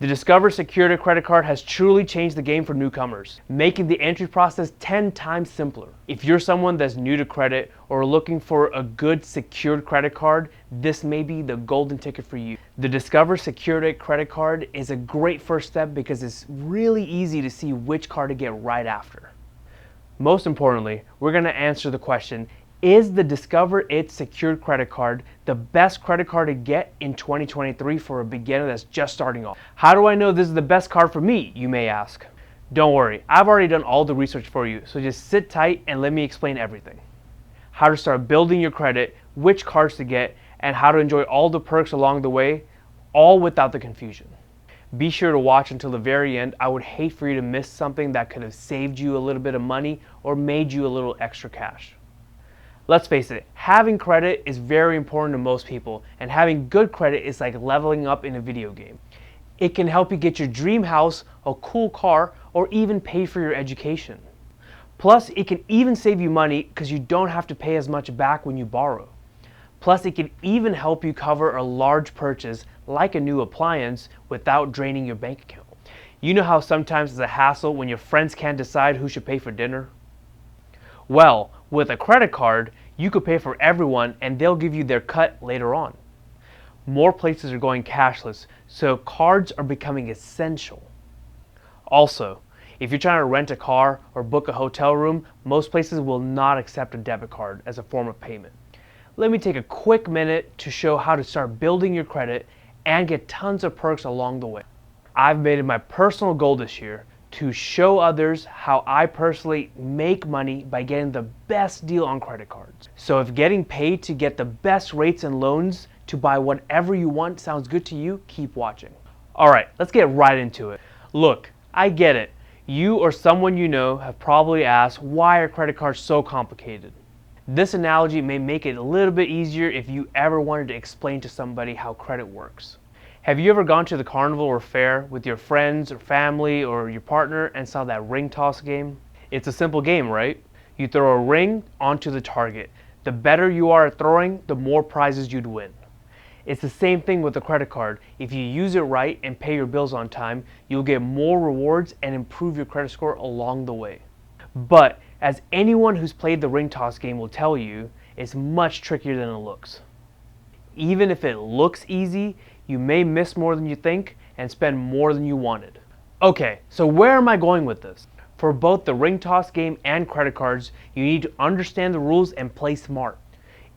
The Discover Secured credit card has truly changed the game for newcomers, making the entry process 10 times simpler. If you're someone that's new to credit or looking for a good secured credit card, this may be the golden ticket for you. The Discover Secured credit card is a great first step because it's really easy to see which card to get right after. Most importantly, we're going to answer the question, is the Discover It Secured credit card the best credit card to get in 2023 for a beginner that's just starting off? How do I know this is the best card for me, you may ask? Don't worry, I've already done all the research for you, so just sit tight and let me explain everything. How to start building your credit, which cards to get, and how to enjoy all the perks along the way, all without the confusion. Be sure to watch until the very end. I would hate for you to miss something that could have saved you a little bit of money or made you a little extra cash. Let's face it, having credit is very important to most people, and having good credit is like leveling up in a video game. It can help you get your dream house, a cool car, or even pay for your education. Plus, it can even save you money because you don't have to pay as much back when you borrow. Plus, it can even help you cover a large purchase like a new appliance without draining your bank account. You know how sometimes it's a hassle when your friends can't decide who should pay for dinner? Well, with a credit card, you could pay for everyone and they'll give you their cut later on. More places are going cashless, so cards are becoming essential. Also, if you're trying to rent a car or book a hotel room, most places will not accept a debit card as a form of payment. Let me take a quick minute to show how to start building your credit and get tons of perks along the way. I've made it my personal goal this year to show others how I personally make money by getting the best deal on credit cards. So if getting paid to get the best rates and loans to buy whatever you want sounds good to you, keep watching. Alright, let's get right into it. Look, I get it. You or someone you know have probably asked, why are credit cards so complicated? This analogy may make it a little bit easier if you ever wanted to explain to somebody how credit works. Have you ever gone to the carnival or fair with your friends or family or your partner and saw that ring toss game? It's a simple game, right? You throw a ring onto the target. The better you are at throwing, the more prizes you'd win. It's the same thing with a credit card. If you use it right and pay your bills on time, you'll get more rewards and improve your credit score along the way. But as anyone who's played the ring toss game will tell you, it's much trickier than it looks. Even if it looks easy, you may miss more than you think and spend more than you wanted. Okay, so where am I going with this? For both the ring toss game and credit cards, you need to understand the rules and play smart.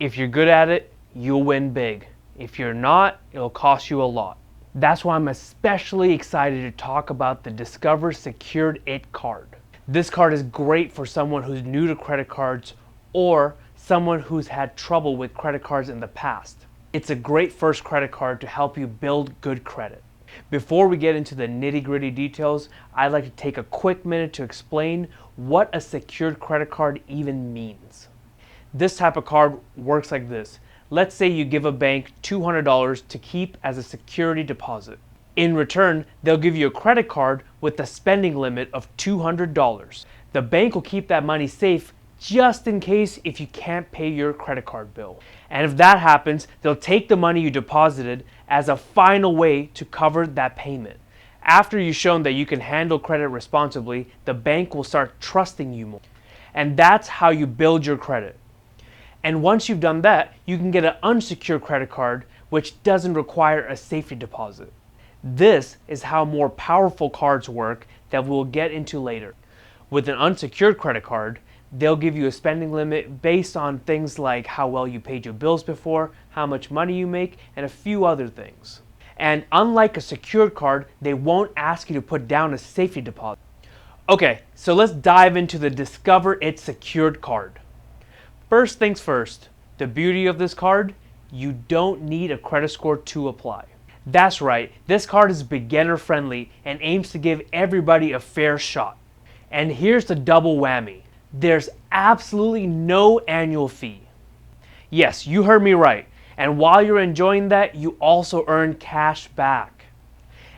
If you're good at it, you'll win big. If you're not, it'll cost you a lot. That's why I'm especially excited to talk about the Discover Secured It card. This card is great for someone who's new to credit cards or someone who's had trouble with credit cards in the past. It's a great first credit card to help you build good credit. Before we get into the nitty-gritty details, I'd like to take a quick minute to explain what a secured credit card even means. This type of card works like this. Let's say you give a bank $200 to keep as a security deposit. In return, they'll give you a credit card with a spending limit of $200. The bank will keep that money safe just in case if you can't pay your credit card bill. And if that happens, they'll take the money you deposited as a final way to cover that payment. After you've shown that you can handle credit responsibly, the bank will start trusting you more. And that's how you build your credit. And once you've done that, you can get an unsecured credit card which doesn't require a safety deposit. This is how more powerful cards work that we'll get into later. With an unsecured credit card, they'll give you a spending limit based on things like how well you paid your bills before, how much money you make, and a few other things. And unlike a secured card, they won't ask you to put down a safety deposit. Okay, so let's dive into the Discover It Secured card. First things first, the beauty of this card, you don't need a credit score to apply. That's right, this card is beginner friendly and aims to give everybody a fair shot. And here's the double whammy. There's absolutely no annual fee. Yes, you heard me right. And while you're enjoying that, you also earn cash back.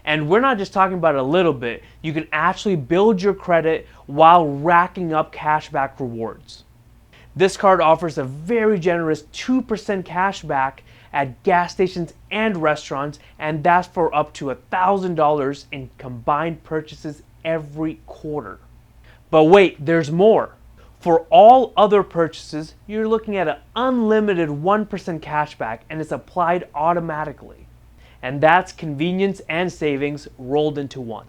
And we're not just talking about a little bit. You can actually build your credit while racking up cash back rewards. This card offers a very generous 2% cash back at gas stations and restaurants, and that's for up to $1,000 in combined purchases every quarter. But wait, there's more. For all other purchases, you're looking at an unlimited 1% cashback, and it's applied automatically. And that's convenience and savings rolled into one.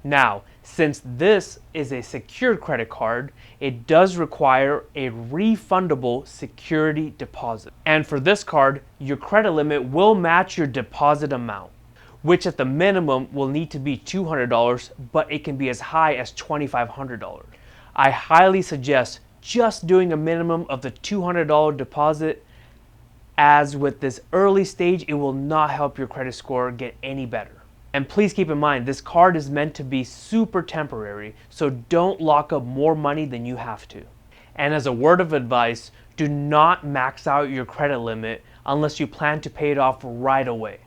Now, since this is a secured credit card, it does require a refundable security deposit. And for this card, your credit limit will match your deposit amount, which at the minimum will need to be $200, but it can be as high as $2,500. I highly suggest just doing a minimum of the $200 deposit, as with this early stage, it will not help your credit score get any better. And please keep in mind, this card is meant to be super temporary, so don't lock up more money than you have to. And as a word of advice, do not max out your credit limit unless you plan to pay it off right away.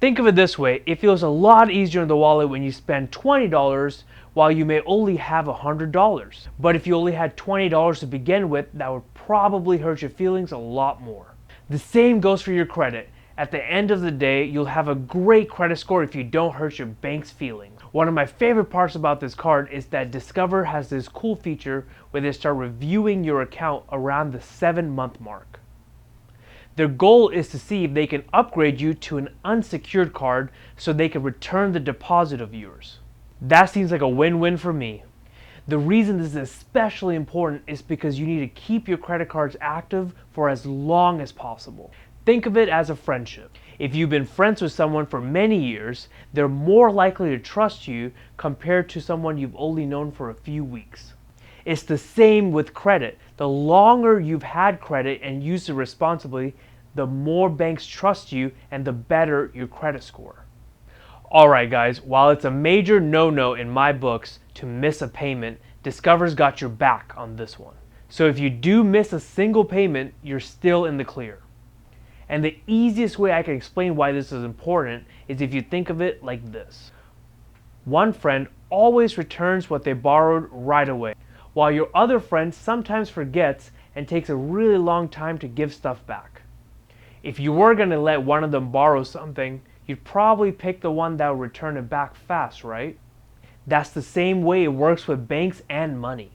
Think of it this way, it feels a lot easier in the wallet when you spend $20 while you may only have $100. But if you only had $20 to begin with, that would probably hurt your feelings a lot more. The same goes for your credit. At the end of the day, you'll have a great credit score if you don't hurt your bank's feelings. One of my favorite parts about this card is that Discover has this cool feature where they start reviewing your account around the 7-month mark. Their goal is to see if they can upgrade you to an unsecured card so they can return the deposit of yours. That seems like a win-win for me. The reason this is especially important is because you need to keep your credit cards active for as long as possible. Think of it as a friendship. If you've been friends with someone for many years, they're more likely to trust you compared to someone you've only known for a few weeks. It's the same with credit. The longer you've had credit and used it responsibly, the more banks trust you and the better your credit score. Alright guys, while it's a major no-no in my books to miss a payment, Discover's got your back on this one. So if you do miss a single payment, you're still in the clear. And the easiest way I can explain why this is important is if you think of it like this. One friend always returns what they borrowed right away, while your other friend sometimes forgets and takes a really long time to give stuff back. If you were going to let one of them borrow something, you'd probably pick the one that would return it back fast, right? That's the same way it works with banks and money.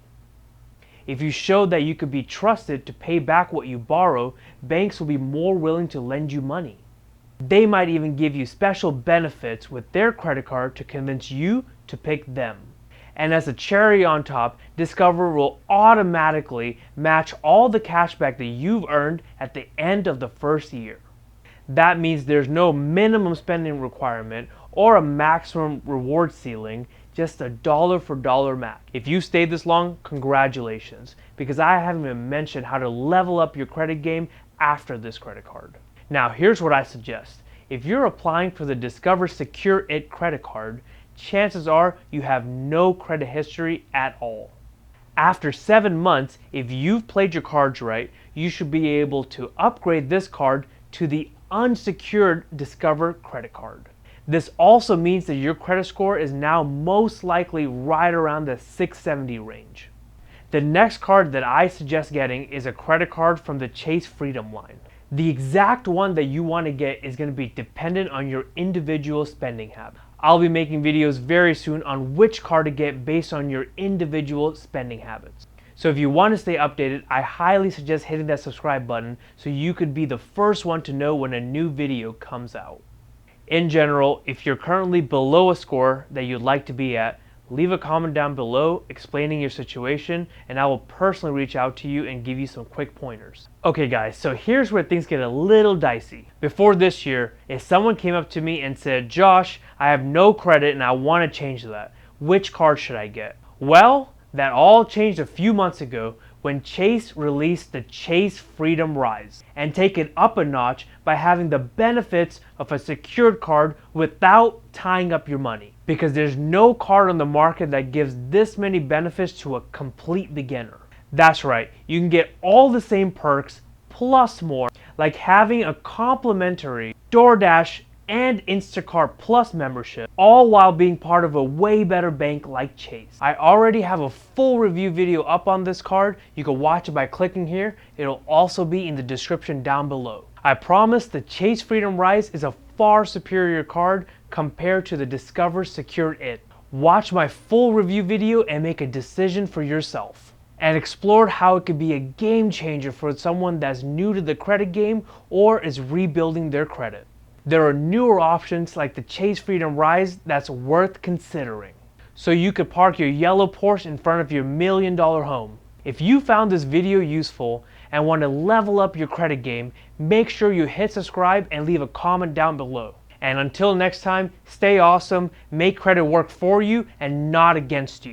If you show that you could be trusted to pay back what you borrow, banks will be more willing to lend you money. They might even give you special benefits with their credit card to convince you to pick them. And as a cherry on top, Discover will automatically match all the cashback that you've earned at the end of the first year. That means there's no minimum spending requirement or a maximum reward ceiling, just a dollar for dollar match. If you stayed this long, congratulations, because I haven't even mentioned how to level up your credit game after this credit card. Now here's what I suggest. If you're applying for the Discover Secure It credit card, chances are you have no credit history at all. After 7 months, if you've played your cards right, you should be able to upgrade this card to the unsecured Discover credit card. This also means that your credit score is now most likely right around the 670 range. The next card that I suggest getting is a credit card from the Chase Freedom line. The exact one that you want to get is going to be dependent on your individual spending habit. I'll be making videos very soon on which card to get based on your individual spending habits. So if you want to stay updated, I highly suggest hitting that subscribe button so you could be the first one to know when a new video comes out. In general, if you're currently below a score that you'd like to be at, leave a comment down below explaining your situation and I will personally reach out to you and give you some quick pointers. Okay guys, so here's where things get a little dicey. Before this year, if someone came up to me and said, Josh, I have no credit and I want to change that, which card should I get? Well, that all changed a few months ago when Chase released the Chase Freedom Rise and take it up a notch by having the benefits of a secured card without tying up your money. Because there's no card on the market that gives this many benefits to a complete beginner. That's right, you can get all the same perks plus more, like having a complimentary DoorDash and Instacart Plus membership, all while being part of a way better bank like Chase. I already have a full review video up on this card. You can watch it by clicking here. It'll also be in the description down below. I promise the Chase Freedom Rise is a far superior card compared to the Discover Secured It. Watch my full review video and make a decision for yourself. And explore how it could be a game changer for someone that's new to the credit game or is rebuilding their credit. There are newer options like the Chase Freedom Rise that's worth considering. So you could park your yellow Porsche in front of your $1 million home. If you found this video useful and want to level up your credit game, make sure you hit subscribe and leave a comment down below. And until next time, stay awesome, make credit work for you and not against you.